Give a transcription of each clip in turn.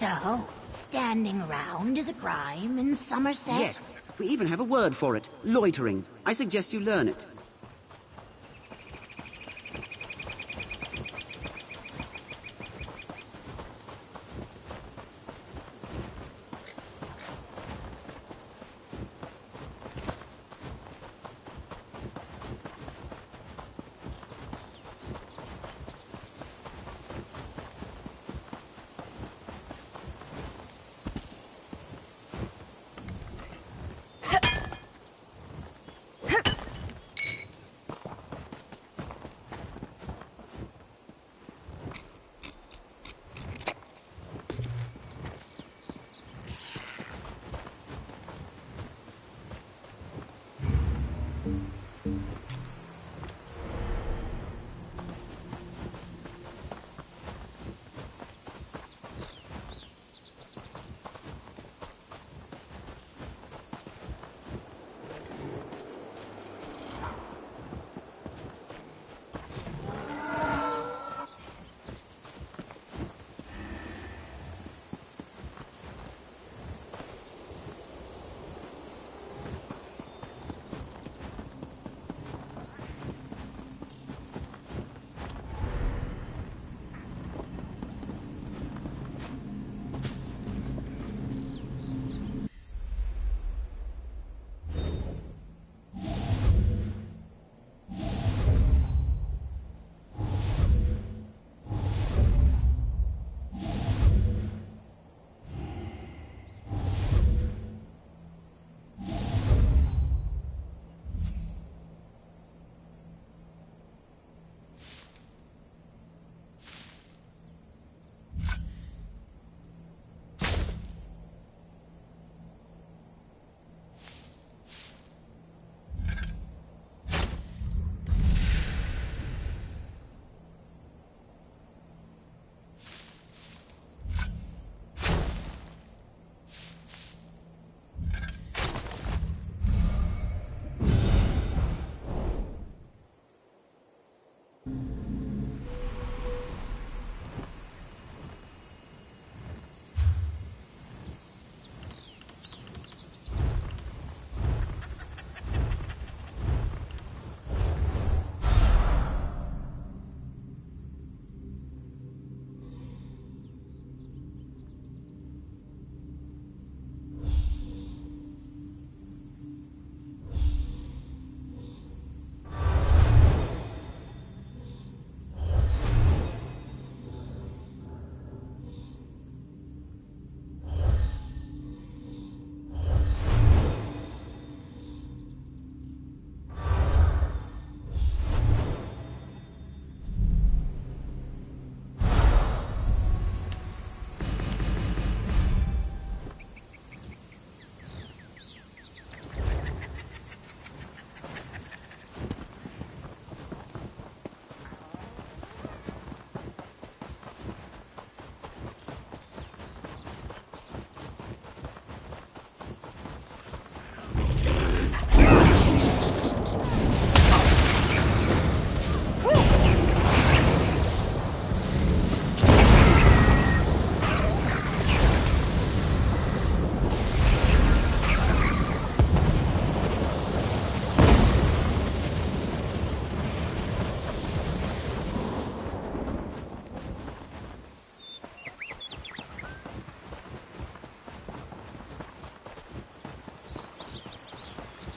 So, standing around is a crime in Somerset? Yes, we even have a word for it. Loitering. I suggest you learn it.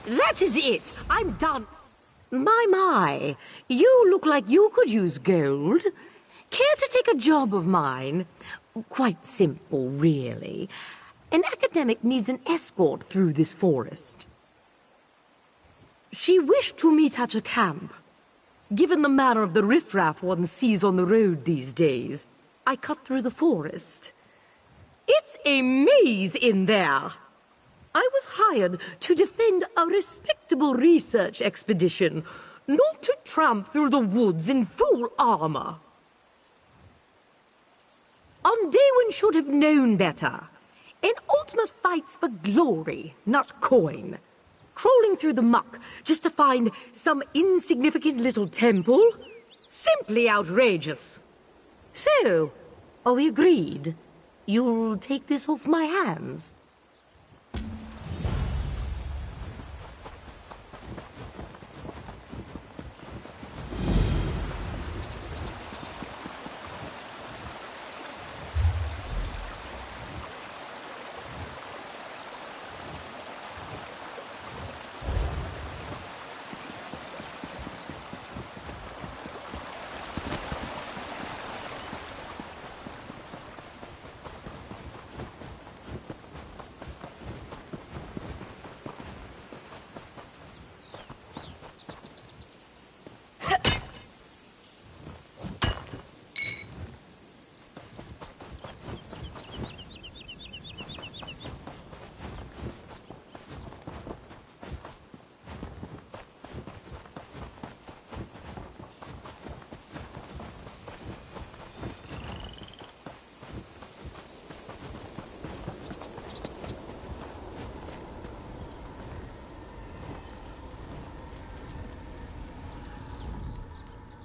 That is it. I'm done. My. You look like you could use gold. Care to take a job of mine? Quite simple, really. An academic needs an escort through this forest. She wished to meet at a camp. Given the manner of the riffraff one sees on the road these days, I cut through the forest. It's a maze in there. I was hired to defend a respectable research expedition, not to tramp through the woods in full armor. Undaywin should have known better. An Ultima fights for glory, not coin. Crawling through the muck just to find some insignificant little temple? Simply outrageous. So, are we agreed? You'll take this off my hands?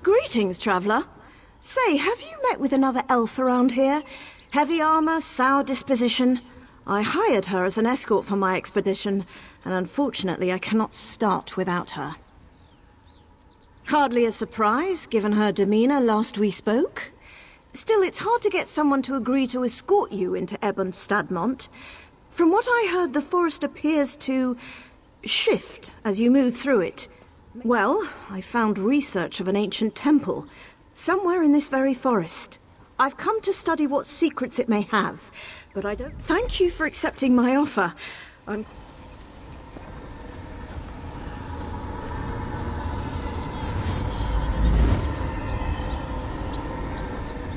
Greetings, traveller. Say, have you met with another elf around here? Heavy armour, sour disposition. I hired her as an escort for my expedition, and unfortunately I cannot start without her. Hardly a surprise, given her demeanour last we spoke. Still, it's hard to get someone to agree to escort you into Ebon Stadmont. From what I heard, the forest appears to shift as you move through it. Well, I found research of an ancient temple, somewhere in this very forest. I've come to study what secrets it may have, but I don't... Thank you for accepting my offer.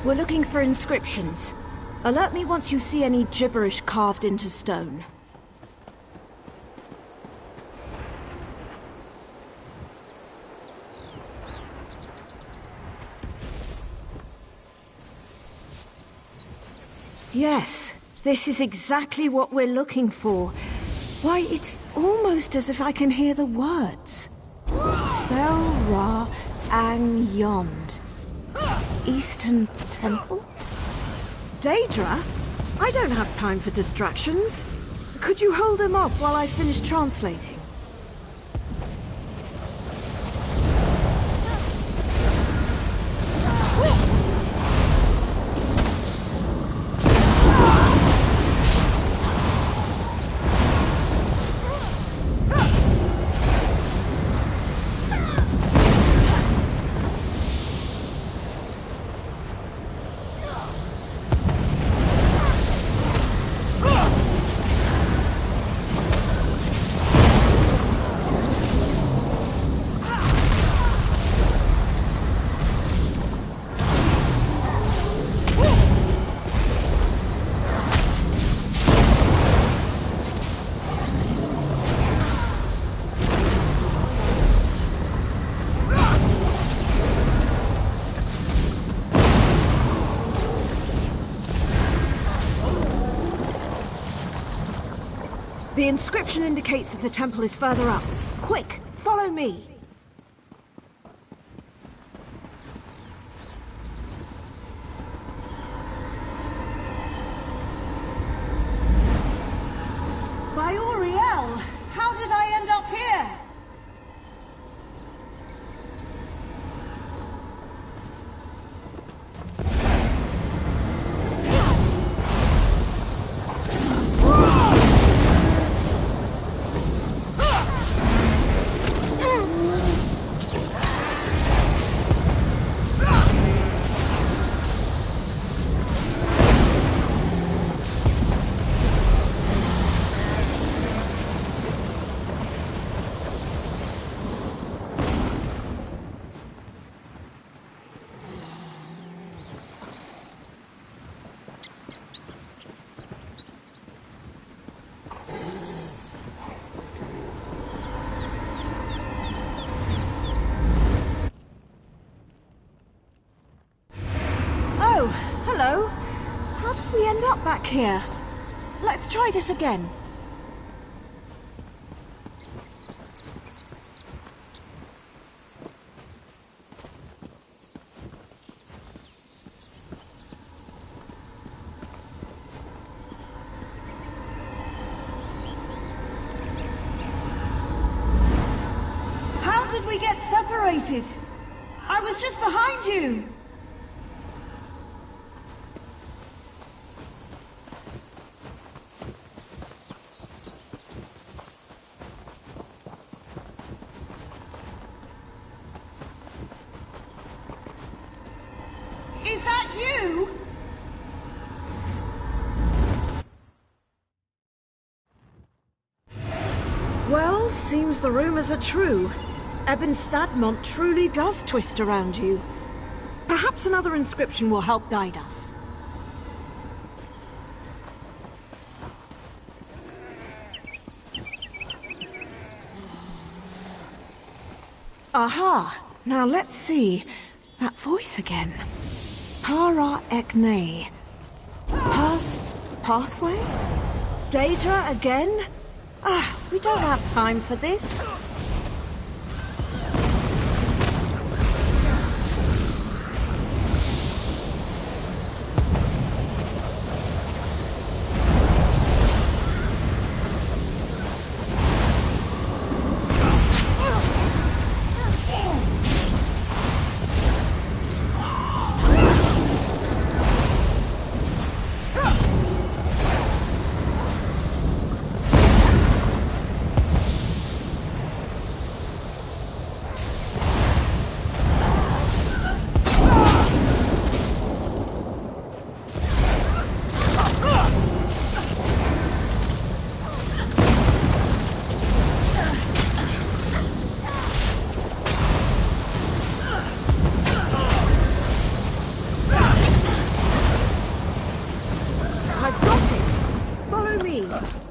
We're looking for inscriptions. Alert me once you see any gibberish carved into stone. Yes, this is exactly what we're looking for. Why, it's almost as if I can hear the words. Sel Ra Ang Yond. Eastern Temple? Daedra? I don't have time for distractions. Could you hold them off while I finish translating? The inscription indicates that the temple is further up. Quick, follow me. By Auriel, how did I end up here? Hello. How did we end up back here? Let's try this again. separated! I was just behind you! Is that you? Well, seems the rumors are true. Ebon Stadmont truly does twist around you. Perhaps another inscription will help guide us. Aha! Now let's see. That voice again. Para Ekne. Past pathway? Daedra again? Ah, we don't have time for this.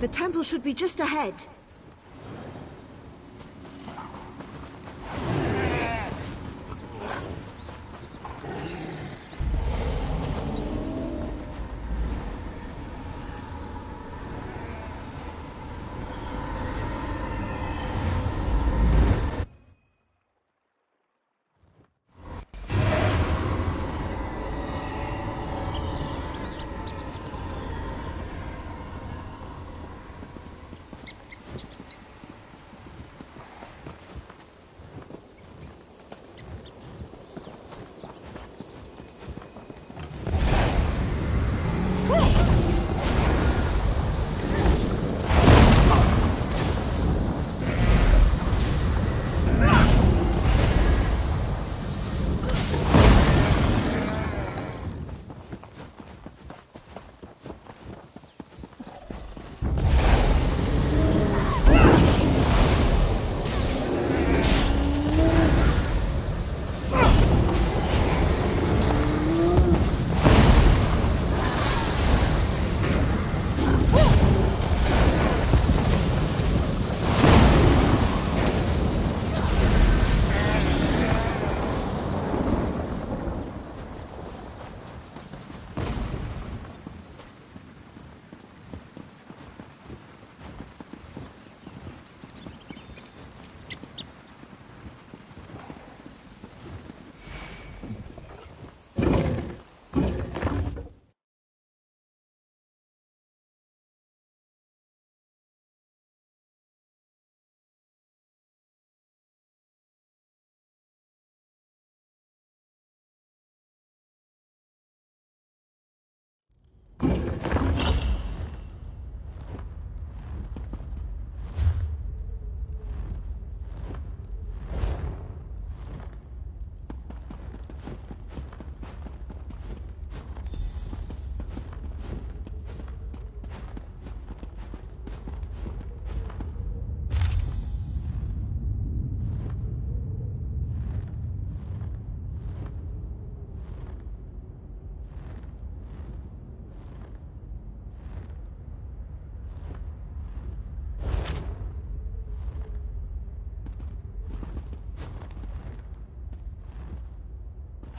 The temple should be just ahead.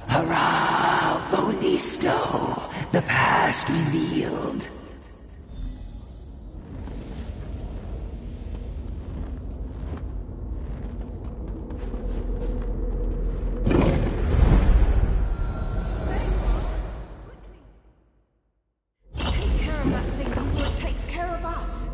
Hurrah! Volisto! The past revealed. Take care of that thing before it takes care of us.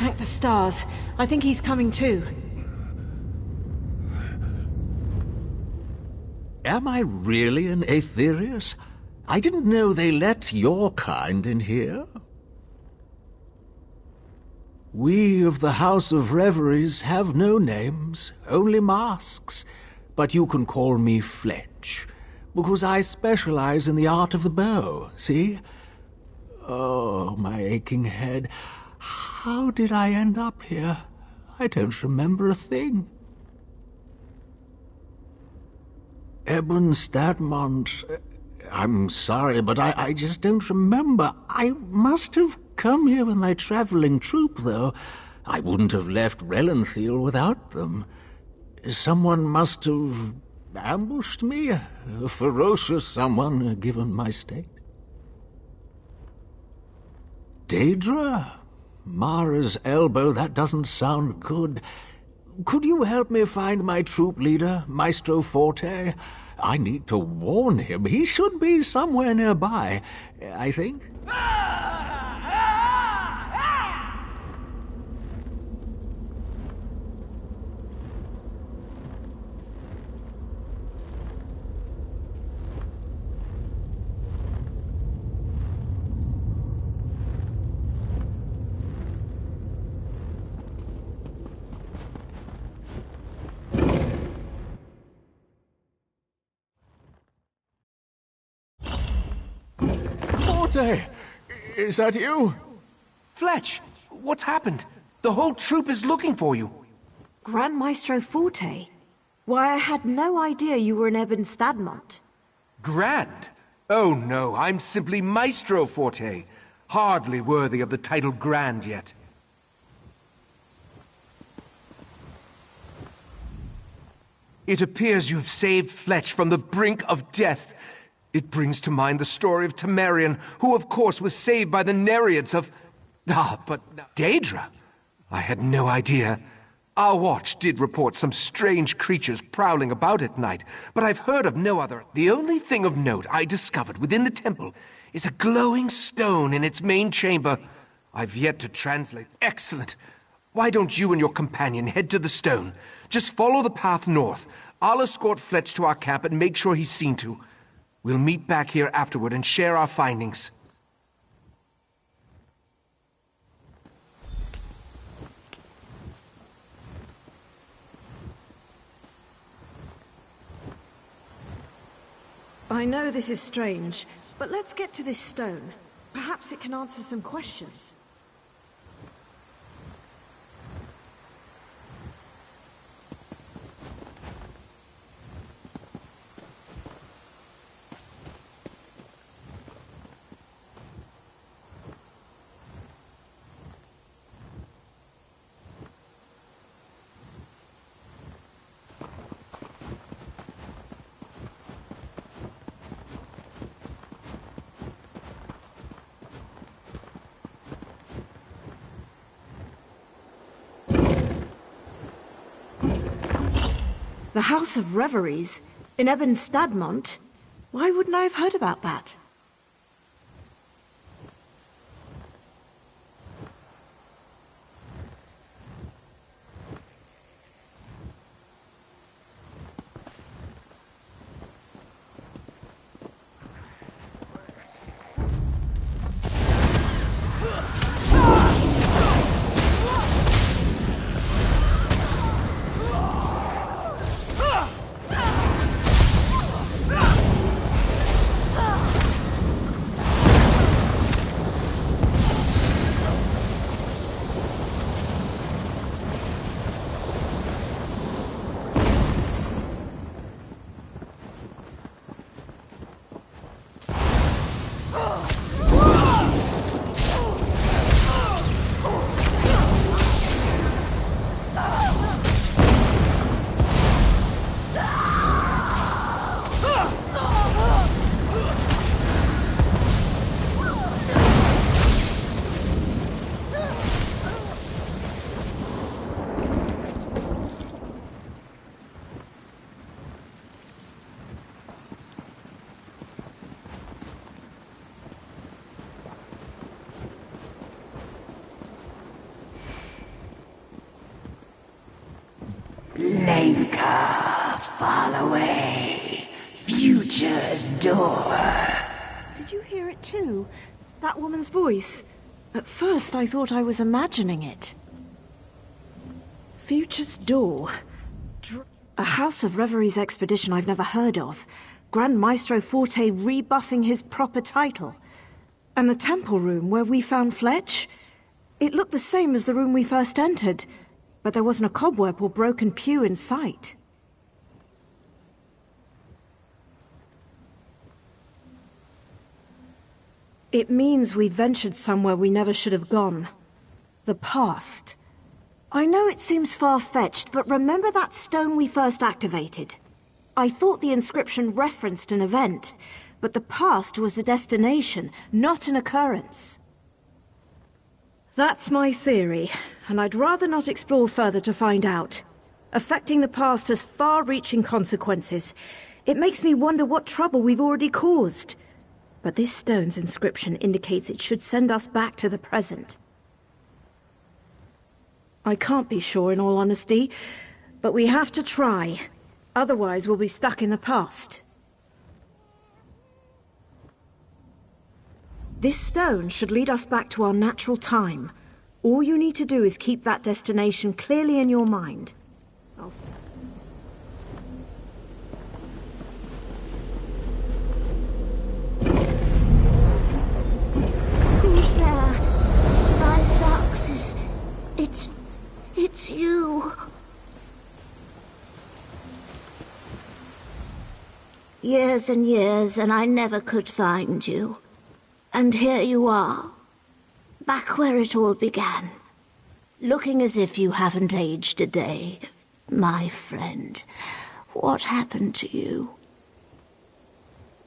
Thank the stars. I think he's coming too. Am I really an Aetherius? I didn't know they let your kind in here. We of the House of Reveries have no names, only masks. But you can call me Fletch, because I specialize in the art of the bow, see? Oh, my aching head. How did I end up here? I don't remember a thing. Ebon Stadmont, I'm sorry, but I just don't remember. I must have come here with my traveling troupe, though. I wouldn't have left Relanthiel without them. Someone must have ambushed me. A ferocious someone, given my state. Daedra? Mara's elbow, that doesn't sound good. Could you help me find my troop leader, Maestro Forte? I need to warn him. He should be somewhere nearby, I think. Forte! Is that you? Fletch! What's happened? The whole troop is looking for you. Grand Maestro Forte? Why, I had no idea you were in Ebon Stadmont. Grand? Oh no, I'm simply Maestro Forte. Hardly worthy of the title Grand yet. It appears you've saved Fletch from the brink of death. It brings to mind the story of Temerian, who of course was saved by the Nereids of... but Daedra? I had no idea. Our watch did report some strange creatures prowling about at night, but I've heard of no other. The only thing of note I discovered within the temple is a glowing stone in its main chamber. I've yet to translate. Excellent. Why don't you and your companion head to the stone? Just follow the path north. I'll escort Fletch to our camp and make sure he's seen to. We'll meet back here afterward and share our findings. I know this is strange, but let's get to this stone. Perhaps it can answer some questions. The House of Reveries? In Ebon Stadmont? Why wouldn't I have heard about that? Lenka, fall away. Future's door. Did you hear it too? That woman's voice. At first I thought I was imagining it. Future's door. A House of Reveries expedition I've never heard of. Grand Maestro Forte rebuffing his proper title. And the temple room where we found Fletch? It looked the same as the room we first entered, but there wasn't a cobweb or broken pew in sight. It means we ventured somewhere we never should have gone. The past. I know it seems far-fetched, but remember that stone we first activated? I thought the inscription referenced an event, but the past was a destination, not an occurrence. That's my theory, and I'd rather not explore further to find out. Affecting the past has far-reaching consequences. It makes me wonder what trouble we've already caused. But this stone's inscription indicates it should send us back to the present. I can't be sure in all honesty, but we have to try. Otherwise we'll be stuck in the past. This stone should lead us back to our natural time. All you need to do is keep that destination clearly in your mind. Who's there? Lysaxis. It's you. Years and years, and I never could find you. And here you are, back where it all began. Looking as if you haven't aged a day. My friend, what happened to you?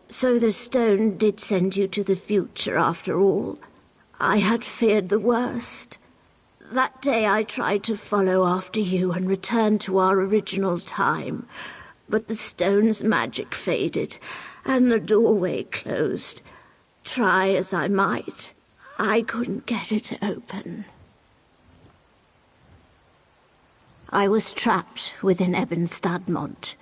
So the stone did send you to the future after all. I had feared the worst. That day I tried to follow after you and return to our original time. But the stone's magic faded, and the doorway closed. Try as I might, I couldn't get it open. I was trapped within Ebon Stadmont.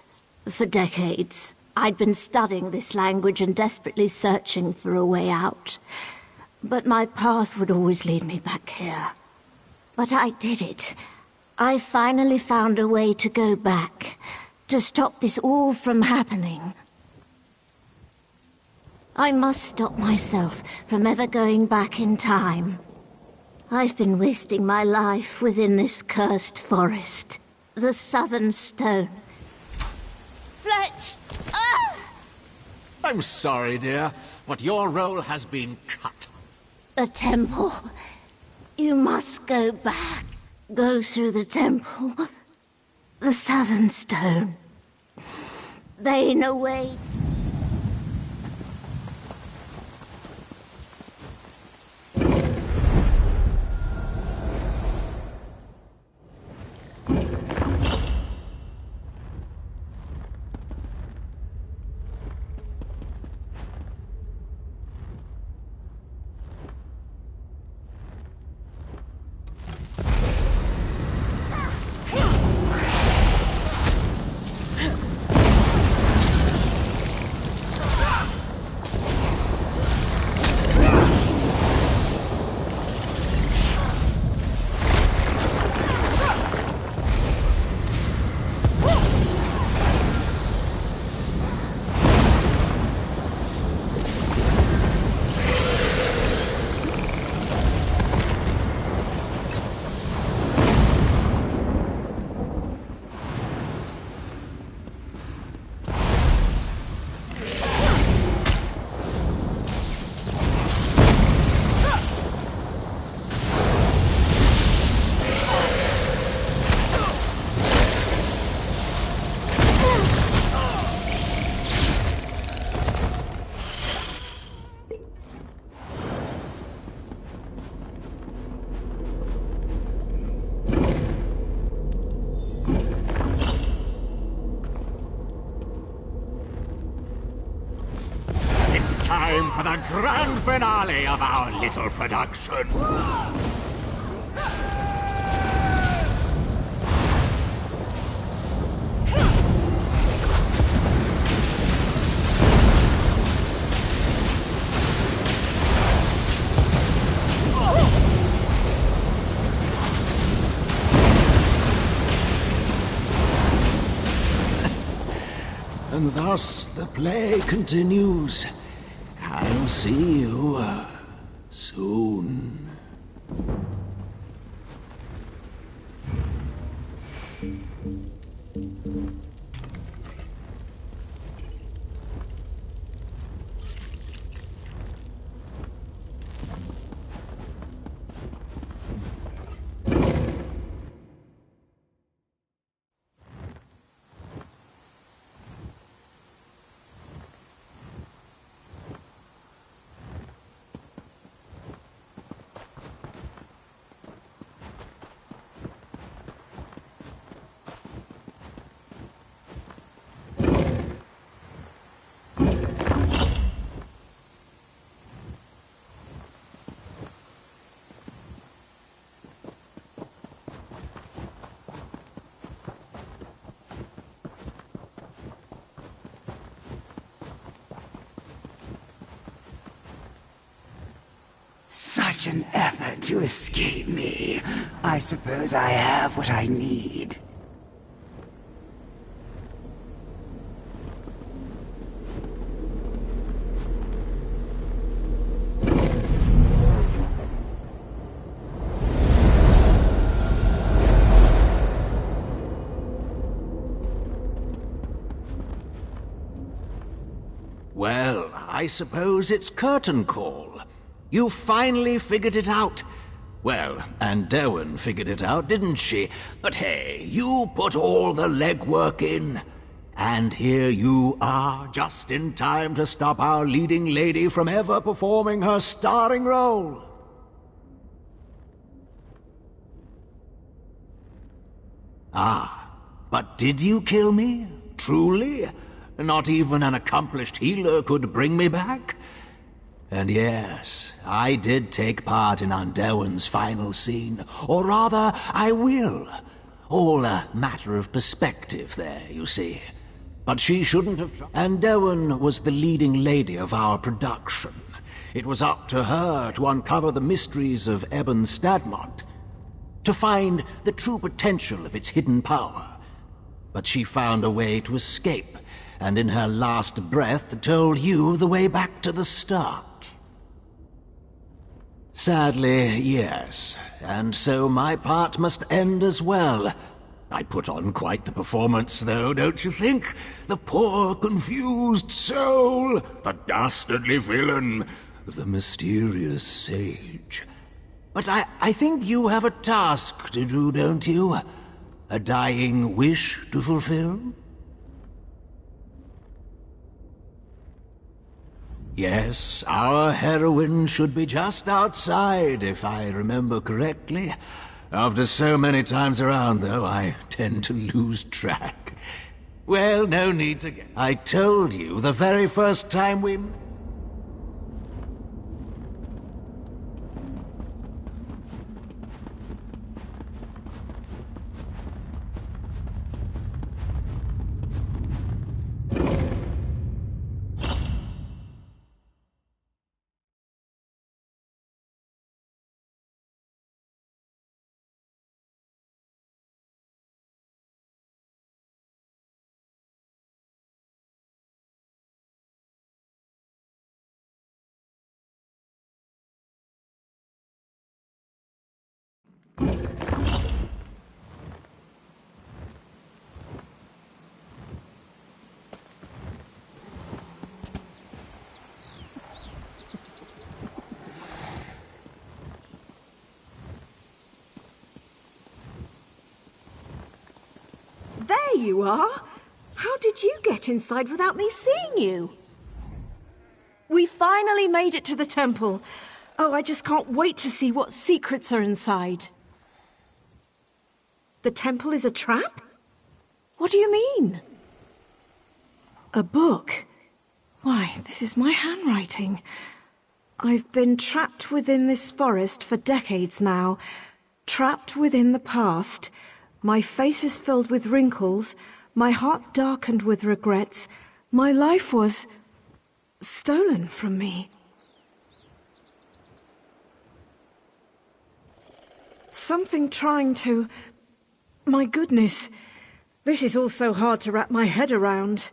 For decades, I'd been studying this language and desperately searching for a way out. But my path would always lead me back here. But I did it. I finally found a way to go back, to stop this all from happening. I must stop myself from ever going back in time. I've been wasting my life within this cursed forest. The Southern Stone. Fletch! Ah! I'm sorry, dear, but your role has been cut. The temple. You must go back. Go through the temple. The Southern Stone. Bane away. Time for the grand finale of our little production. thus the play continues. I'll see you soon. Such an effort to escape me. I suppose I have what I need. Well, I suppose it's curtain call. You finally figured it out. Well, and Derwin figured it out, didn't she? But hey, you put all the legwork in. And here you are, just in time to stop our leading lady from ever performing her starring role. Ah, but did you kill me? Truly? Not even an accomplished healer could bring me back? And yes, I did take part in Derwin's final scene. Or rather, I will. All a matter of perspective there, you see. But she shouldn't have tried. Derwin was the leading lady of our production. It was up to her to uncover the mysteries of Ebon Stadmont, to find the true potential of its hidden power. But she found a way to escape, and in her last breath told you the way back to the start. Sadly, yes. And so my part must end as well. I put on quite the performance, though, don't you think? The poor, confused soul, the dastardly villain, the mysterious sage. But I think you have a task to do, don't you? A dying wish to fulfill? Yes, our heroine should be just outside, if I remember correctly. After so many times around, though, I tend to lose track. Well, no need to get... I told you the very first time we... There you are! How did you get inside without me seeing you? We finally made it to the temple. Oh, I just can't wait to see what secrets are inside. The temple is a trap? What do you mean? A book? Why, this is my handwriting. I've been trapped within this forest for decades now. Trapped within the past. My face is filled with wrinkles. My heart darkened with regrets. My life was... stolen from me. Something trying to... My goodness, this is all so hard to wrap my head around.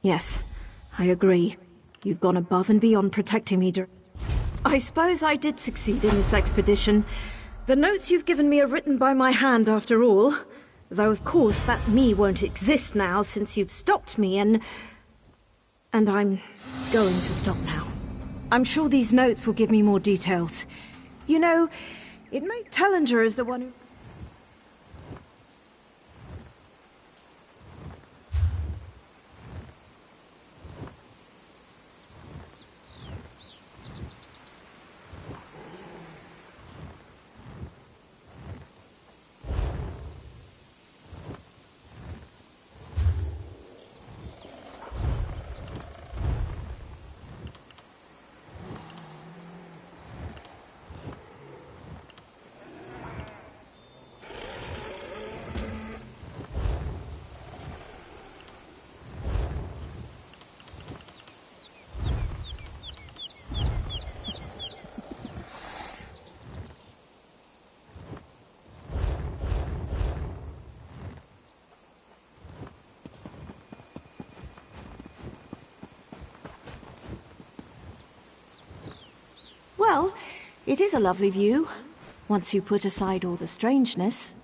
Yes, I agree. You've gone above and beyond protecting me. I suppose I did succeed in this expedition. The notes you've given me are written by my hand after all. Though, of course, that me won't exist now since you've stopped me and I'm going to stop now. I'm sure these notes will give me more details. You know, it may Tellinger as the one who... Well, it is a lovely view, once you put aside all the strangeness.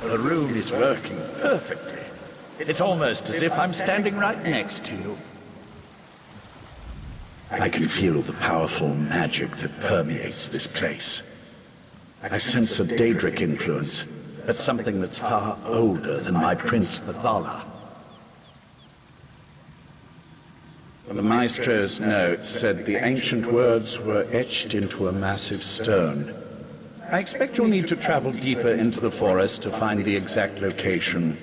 The room is working perfectly. It's almost as if I'm standing right next to you. I can feel the powerful magic that permeates this place. I sense a Daedric influence, but something that's far older than my Prince Vathala. The Maestro's notes said the ancient words were etched into a massive stone. I expect you'll need to travel deeper into the forest to find the exact location.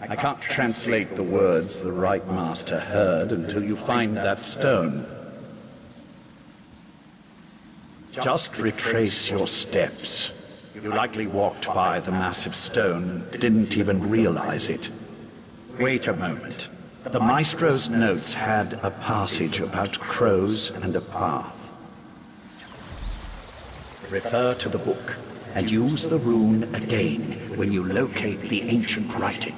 I can't translate the words the Right Master heard until you find that stone. Just retrace your steps. You likely walked by the massive stone and didn't even realize it. Wait a moment. The Maestro's notes had a passage about crows and a path. Refer to the book, and use the rune again when you locate the ancient writing.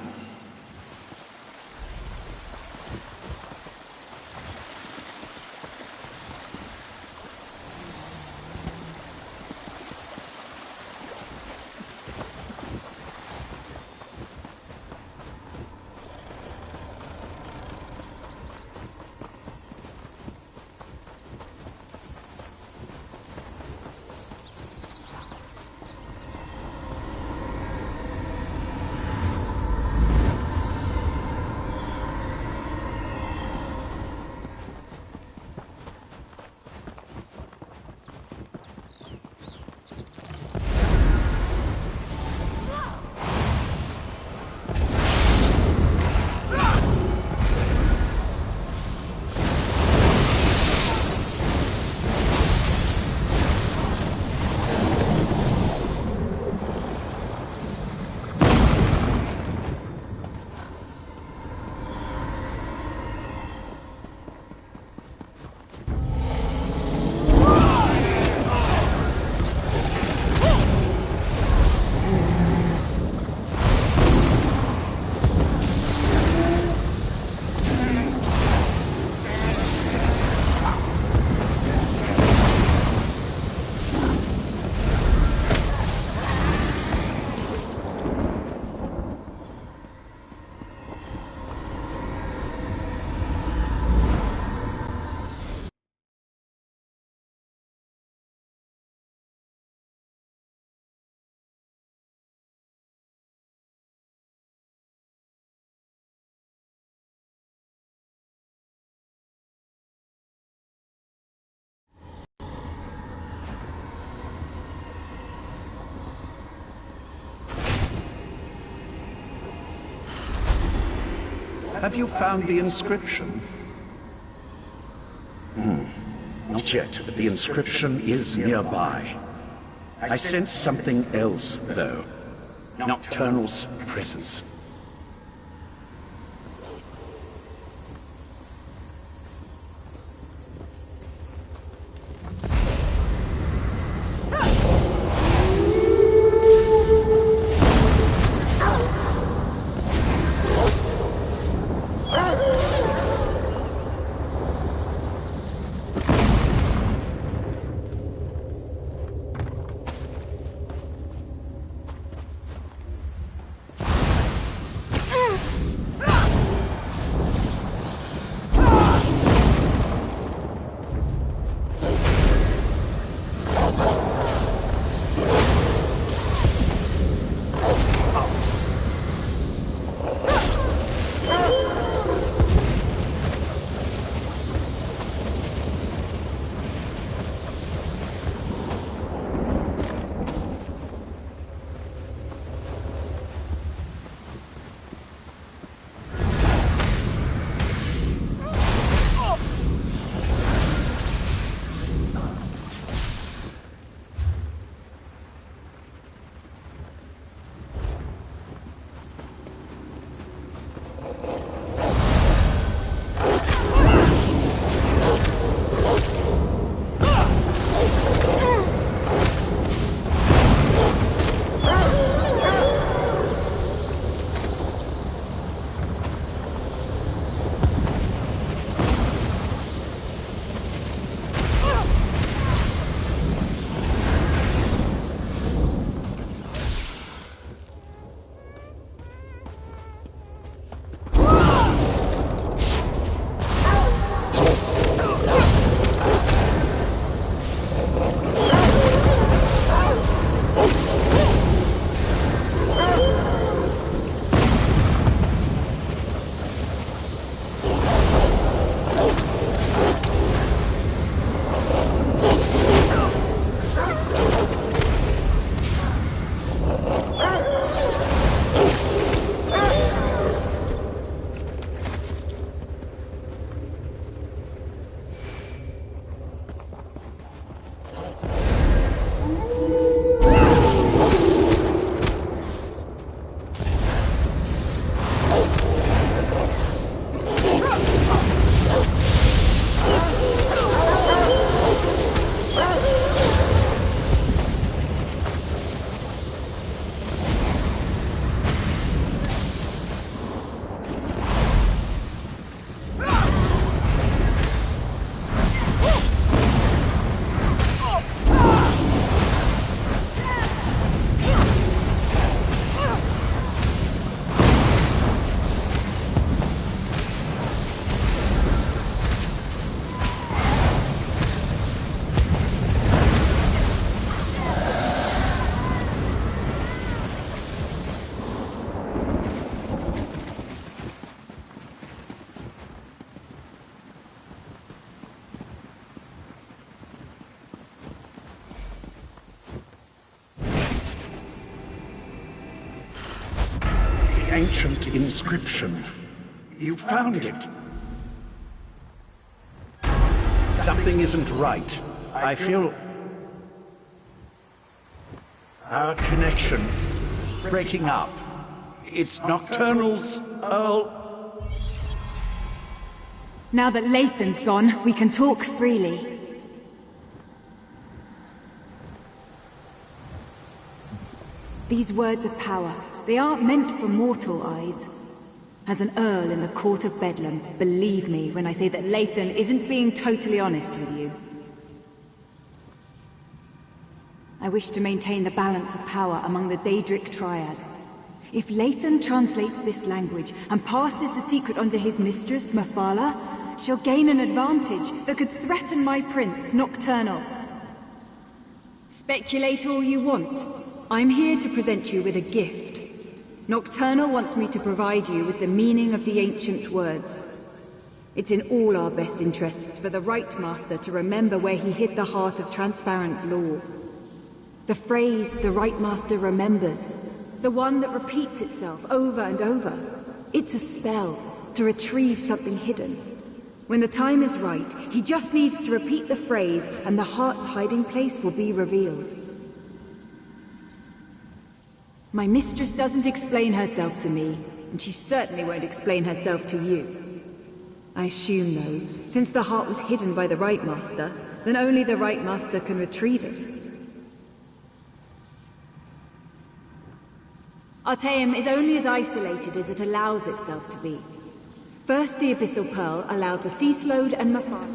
Have you found the inscription? Not yet, but the inscription is nearby. I sense something else, though. Nocturnal's presence. Ancient inscription. You found it. Something isn't right. I feel... our connection breaking up. It's Nocturnal's Earl. Now that Lathan's gone, we can talk freely. These words of power, they aren't meant for mortal eyes. As an Earl in the court of Bedlam, believe me when I say that Lathan isn't being totally honest with you. I wish to maintain the balance of power among the Daedric Triad. If Lathan translates this language and passes the secret on to his mistress, Mephala, she'll gain an advantage that could threaten my prince, Nocturnal. Speculate all you want. I'm here to present you with a gift. Nocturnal wants me to provide you with the meaning of the ancient words. It's in all our best interests for the Right Master to remember where he hid the heart of transparent law. The phrase, the Right Master remembers, the one that repeats itself over and over. It's a spell, to retrieve something hidden. When the time is right, he just needs to repeat the phrase and the heart's hiding place will be revealed. My mistress doesn't explain herself to me, and she certainly won't explain herself to you. I assume, though, since the heart was hidden by the Right Master, then only the Right Master can retrieve it. Artaeum is only as isolated as it allows itself to be. First, the Abyssal Pearl allowed the Sea Slode and Mafar.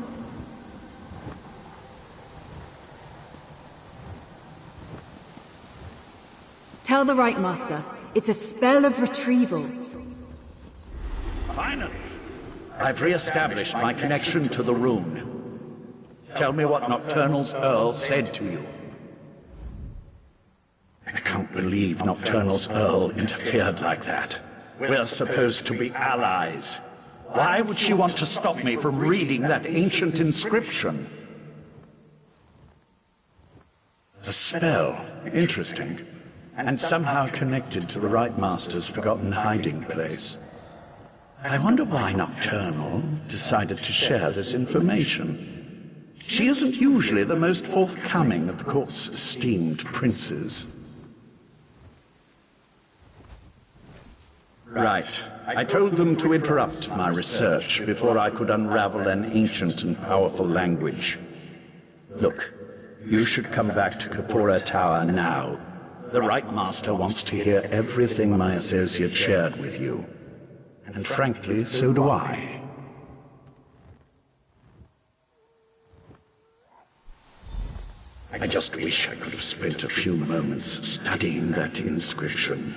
Tell the Right Master, it's a spell of retrieval. Finally, I've re-established my connection to the rune. Tell me what Nocturnal's Earl said to you. I can't believe Nocturnal's Earl interfered like that. We're supposed to be allies. Why would she want to stop me from reading that ancient inscription? A spell. Interesting. And somehow connected to the Right Master's forgotten hiding place. I wonder why Nocturnal decided to share this information. She isn't usually the most forthcoming of the court's esteemed princes. Right. I told them to interrupt my research before I could unravel an ancient and powerful language. Look, you should come back to Kapora Tower now. The Right Master wants to hear everything my associate shared with you. And frankly, so do I. I just wish I could have spent a few moments studying that inscription.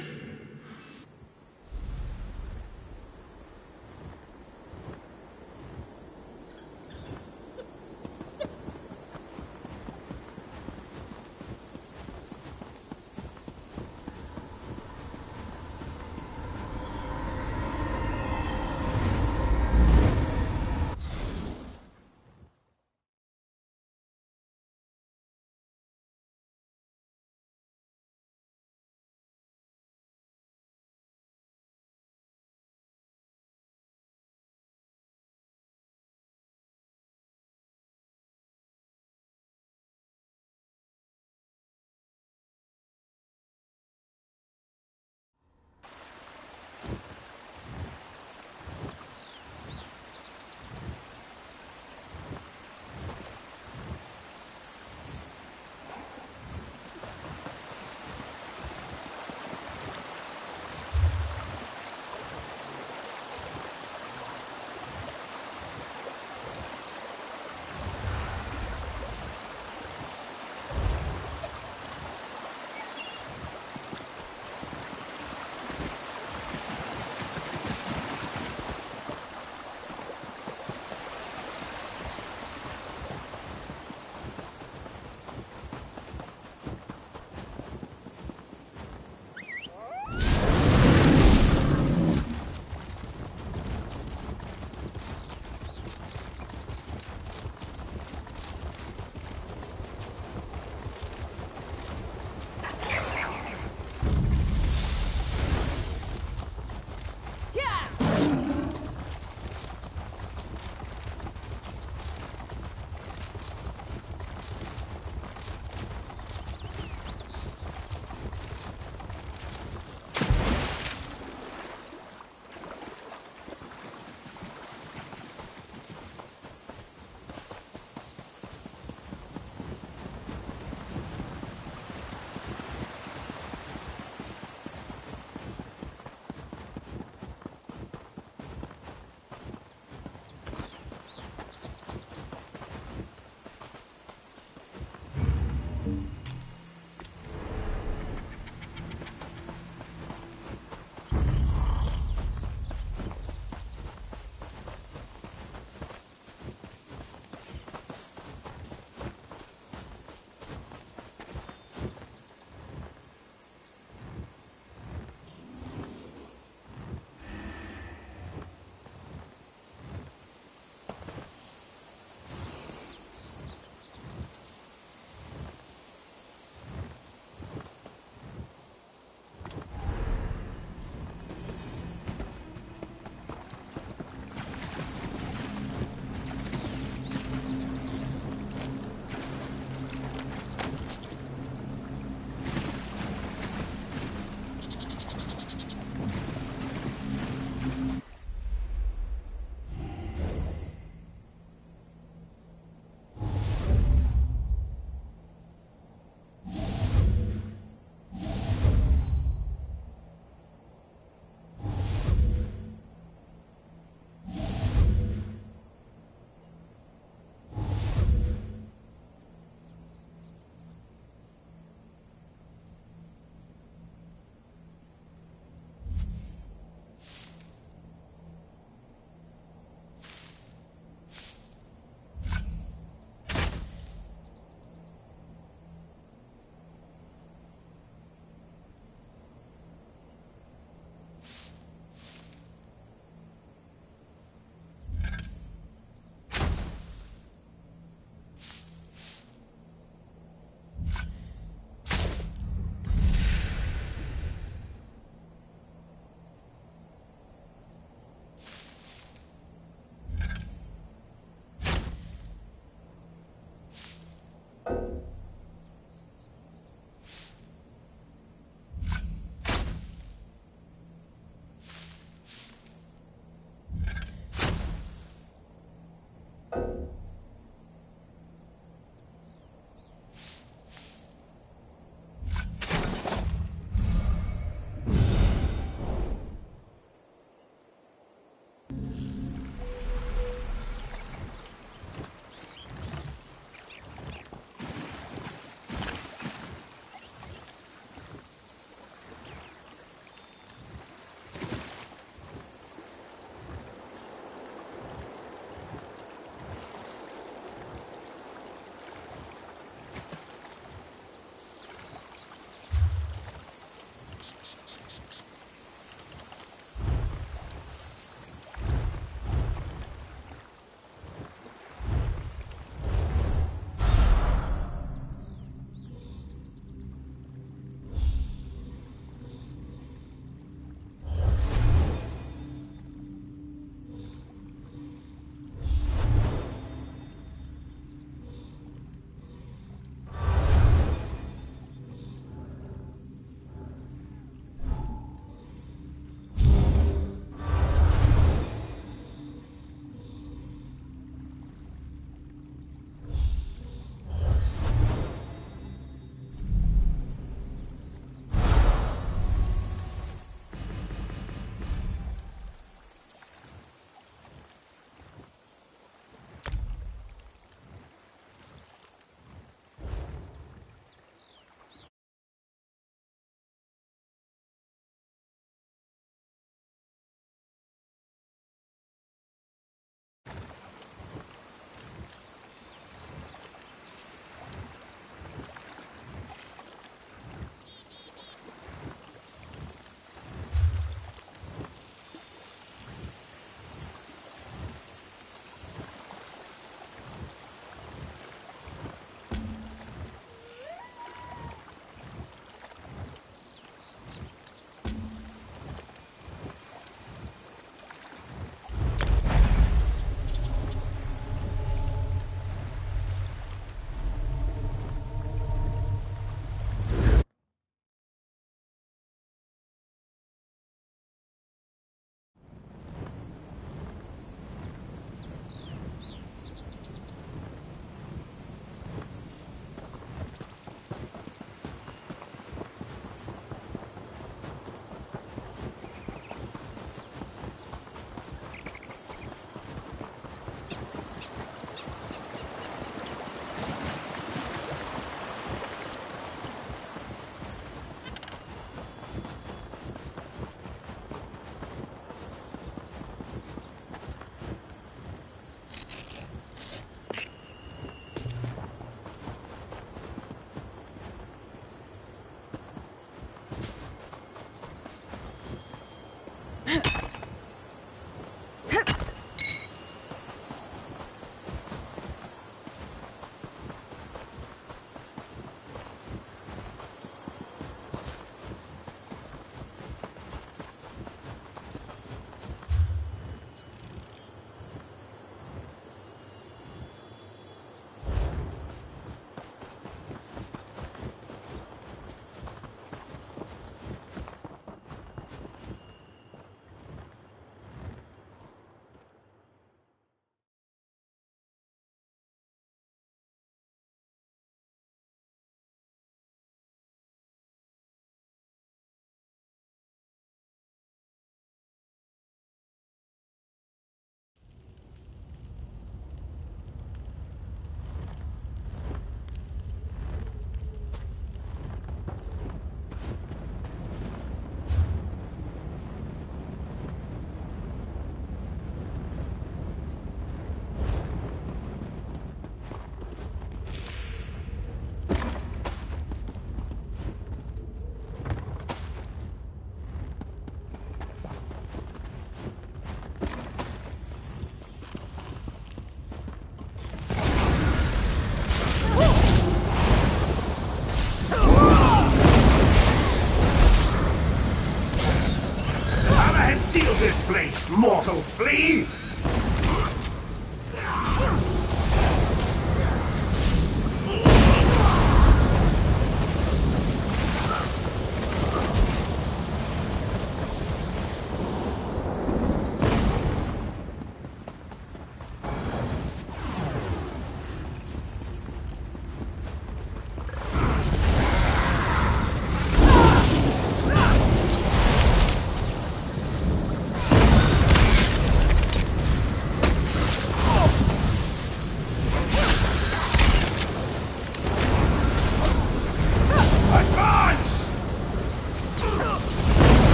mortal flea!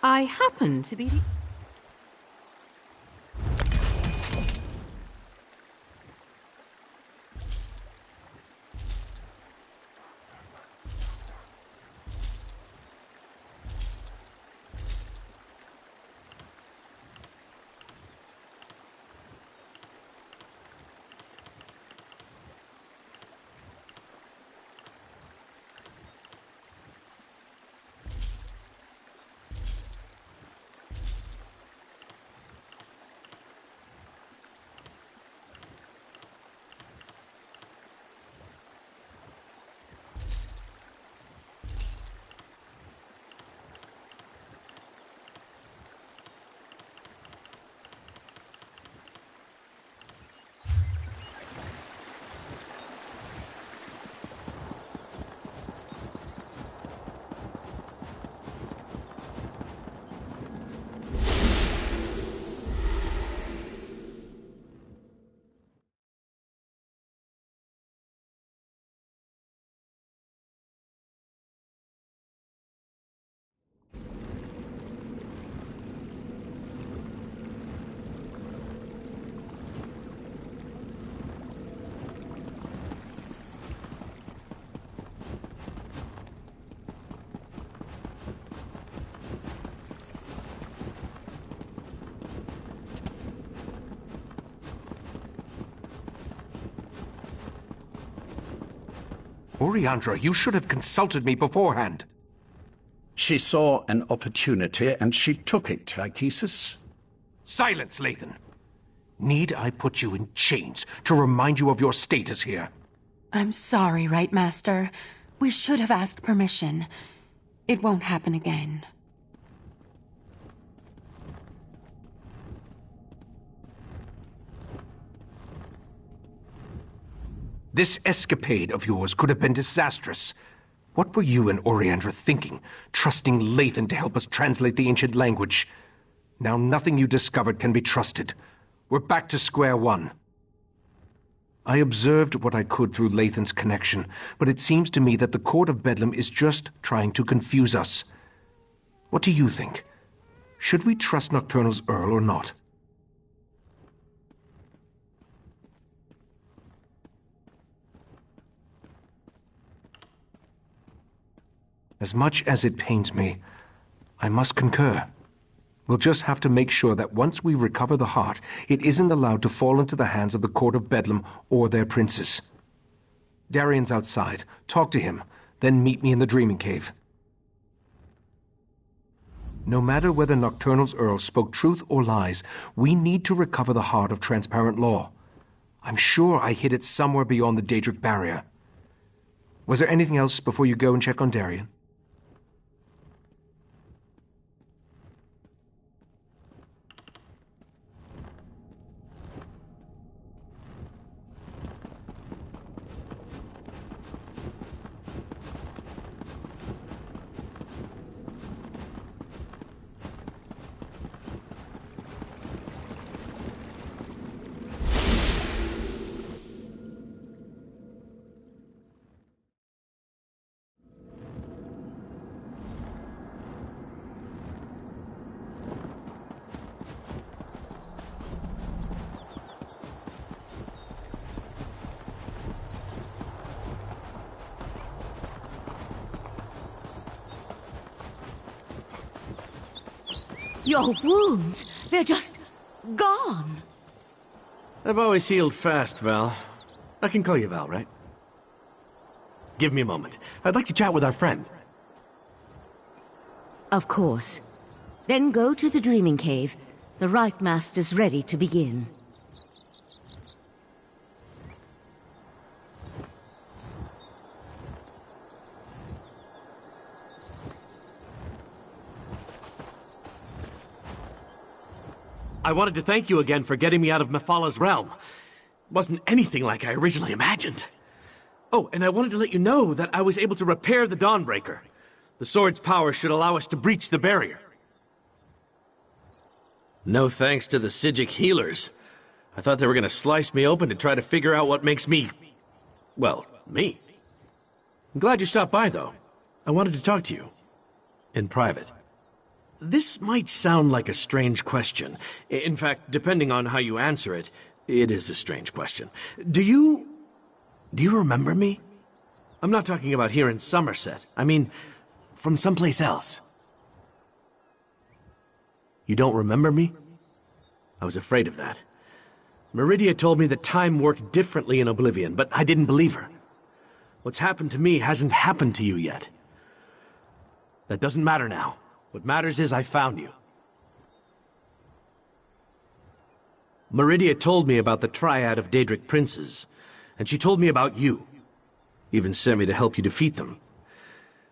I happen to be the... Oriandra, you should have consulted me beforehand. She saw an opportunity, and she took it, Tychesis. Silence, Lathan. Need I put you in chains to remind you of your status here? I'm sorry, Right Master. We should have asked permission. It won't happen again. This escapade of yours could have been disastrous. What were you and Oriandra thinking, trusting Lathan to help us translate the ancient language? Now nothing you discovered can be trusted. We're back to square one. I observed what I could through Lathan's connection, but it seems to me that the Court of Bedlam is just trying to confuse us. What do you think? Should we trust Nocturnal's Earl or not? As much as it pains me, I must concur. We'll just have to make sure that once we recover the heart, it isn't allowed to fall into the hands of the Court of Bedlam or their princes. Darian's outside. Talk to him, then meet me in the Dreaming Cave. No matter whether Nocturnal's Earl spoke truth or lies, we need to recover the heart of Transparent Law. I'm sure I hid it somewhere beyond the Daedric barrier. Was there anything else before you go and check on Darian? Your wounds, they're just gone. I've always healed fast, Val. I can call you Val, right? Give me a moment. I'd like to chat with our friend. Of course. Then go to the Dreaming Cave. The Right Master's ready to begin. I wanted to thank you again for getting me out of Mephala realm. Wasn't anything like I originally imagined. Oh, and I wanted to let you know that I was able to repair the Dawnbreaker. The sword's power should allow us to breach the barrier. No thanks to the Psijic healers. I thought they were gonna slice me open to try to figure out what makes me... well, me. I'm glad you stopped by, though. I wanted to talk to you. In private. This might sound like a strange question. In fact, depending on how you answer it, it is a strange question. Do you remember me? I'm not talking about here in Somerset. I mean, from someplace else. You don't remember me? I was afraid of that. Meridia told me that time worked differently in Oblivion, but I didn't believe her. What's happened to me hasn't happened to you yet. That doesn't matter now. What matters is I found you. Meridia told me about the triad of Daedric princes, and she told me about you. Even sent me to help you defeat them.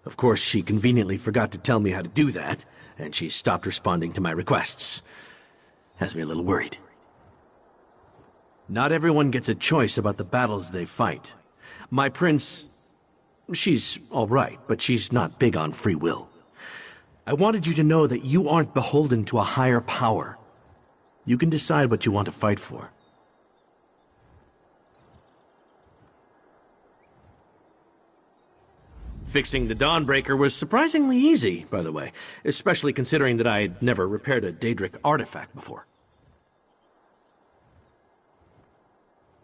Of course, she conveniently forgot to tell me how to do that, and she stopped responding to my requests. Has me a little worried. Not everyone gets a choice about the battles they fight. My prince, she's all right, but she's not big on free will. I wanted you to know that you aren't beholden to a higher power. You can decide what you want to fight for. Fixing the Dawnbreaker was surprisingly easy, by the way, especially considering that I had never repaired a Daedric artifact before.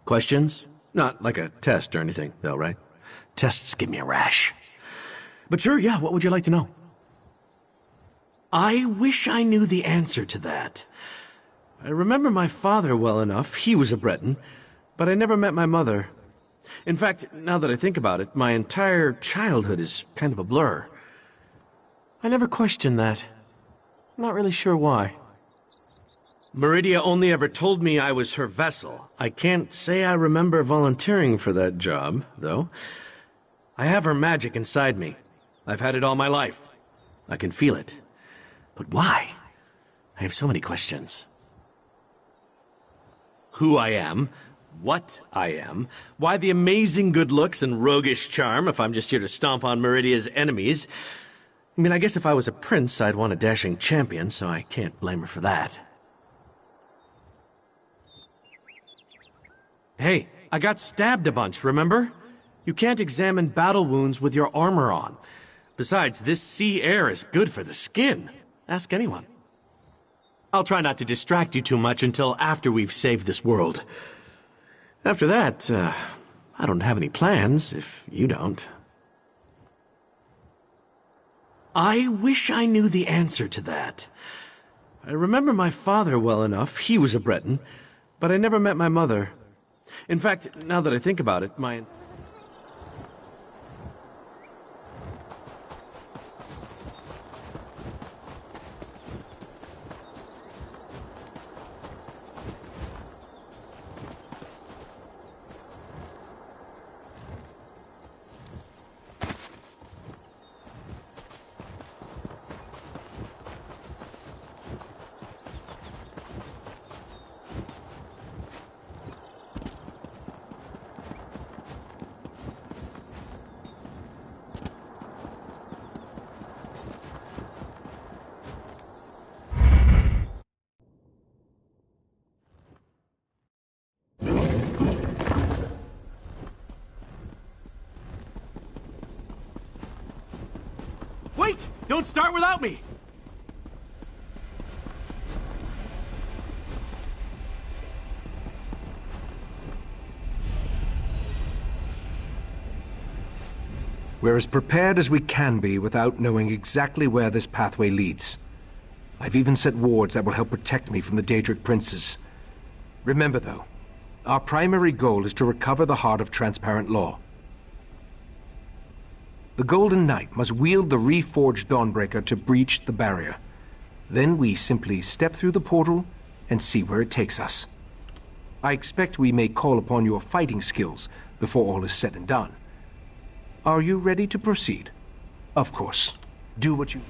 Questions? Not like a test or anything, though, right? Tests give me a rash. But sure, yeah, what would you like to know? I wish I knew the answer to that. I remember my father well enough. He was a Breton, but I never met my mother. In fact, now that I think about it, my entire childhood is kind of a blur. I never questioned that. I'm not really sure why. Meridia only ever told me I was her vessel. I can't say I remember volunteering for that job, though. I have her magic inside me. I've had it all my life. I can feel it. But why? I have so many questions. Who I am, what I am, why the amazing good looks and roguish charm if I'm just here to stomp on Meridia's enemies. I mean, I guess if I was a prince, I'd want a dashing champion, so I can't blame her for that. Hey, I got stabbed a bunch, remember? You can't examine battle wounds with your armor on. Besides, this sea air is good for the skin. Ask anyone. I'll try not to distract you too much until after we've saved this world. After that, I don't have any plans, if you don't. I wish I knew the answer to that. I remember my father well enough. He was a Breton, but I never met my mother. In fact, now that I think about it, my... Wait! Don't start without me! We're as prepared as we can be without knowing exactly where this pathway leads. I've even set wards that will help protect me from the Daedric princes. Remember, though, our primary goal is to recover the heart of Transparent Law. The Golden Knight must wield the reforged Dawnbreaker to breach the barrier. Then we simply step through the portal and see where it takes us. I expect we may call upon your fighting skills before all is said and done. Are you ready to proceed? Of course. Do what you...